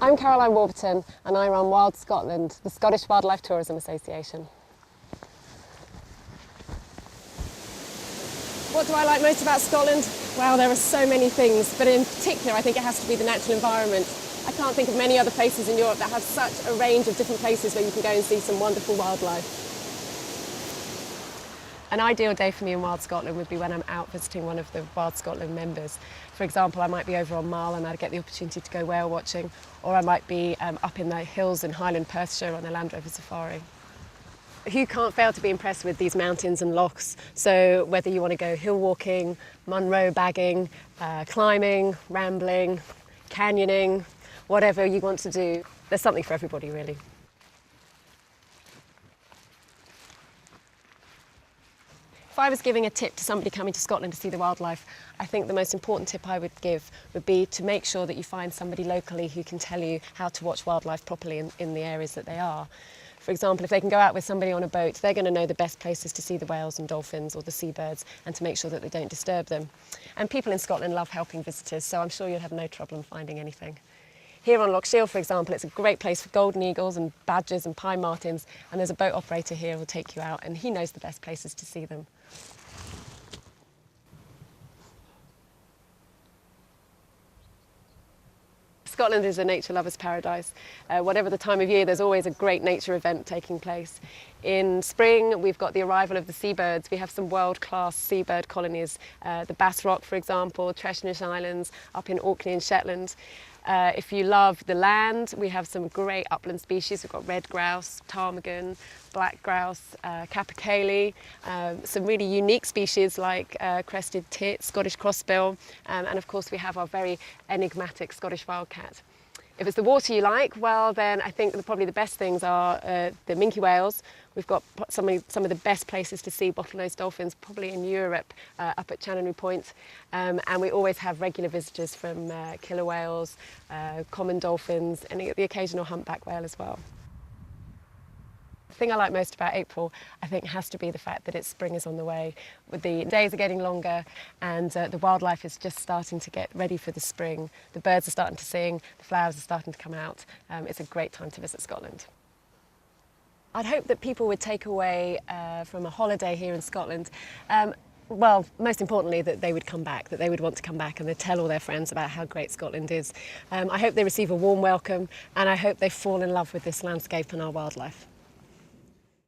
I'm Caroline Warburton and I run Wild Scotland, the Scottish Wildlife Tourism Association. What do I like most about Scotland? Well, there are so many things, but in particular I think it has to be the natural environment. I can't think of many other places in Europe that have such a range of different places where you can go and see some wonderful wildlife. An ideal day for me in Wild Scotland would be when I'm out visiting one of the Wild Scotland members. For example, I might be over on Mull and I'd get the opportunity to go whale watching, or I might be up in the hills in Highland Perthshire on a Land Rover safari. Who can't fail to be impressed with these mountains and lochs? So whether you want to go hill walking, Munro bagging, climbing, rambling, canyoning, whatever you want to do, there's something for everybody really. If I was giving a tip to somebody coming to Scotland to see the wildlife, I think the most important tip I would give would be to make sure that you find somebody locally who can tell you how to watch wildlife properly in the areas that they are. For example, if they can go out with somebody on a boat, they're going to know the best places to see the whales and dolphins or the seabirds and to make sure that they don't disturb them. And people in Scotland love helping visitors, so I'm sure you'll have no trouble finding anything. Here on Loch Shiel, for example, it's a great place for golden eagles and badgers and pine martins, and there's a boat operator here who will take you out and he knows the best places to see them. Scotland is a nature lover's paradise. Whatever the time of year, there's always a great nature event taking place. In spring, we've got the arrival of the seabirds. We have some world-class seabird colonies, the Bass Rock, for example, Treshnish Islands, up in Orkney and Shetland. If you love the land, we have some great upland species. We've got red grouse, ptarmigan, black grouse, capercaillie, some really unique species like crested tit, Scottish crossbill, and of course we have our very enigmatic Scottish wildcat. If it's the water you like, well then I think probably the best things are the minke whales. We've got some of the best places to see bottlenose dolphins, probably in Europe, up at Chanonry Point. And we always have regular visitors from killer whales, common dolphins, and the occasional humpback whale as well. The thing I like most about April, I think, has to be the fact that spring is on the way. The days are getting longer and the wildlife is just starting to get ready for the spring. The birds are starting to sing, the flowers are starting to come out. It's a great time to visit Scotland. I'd hope that people would take away from a holiday here in Scotland, well, most importantly, that they would come back, that they would want to come back and they'd tell all their friends about how great Scotland is. I hope they receive a warm welcome and I hope they fall in love with this landscape and our wildlife.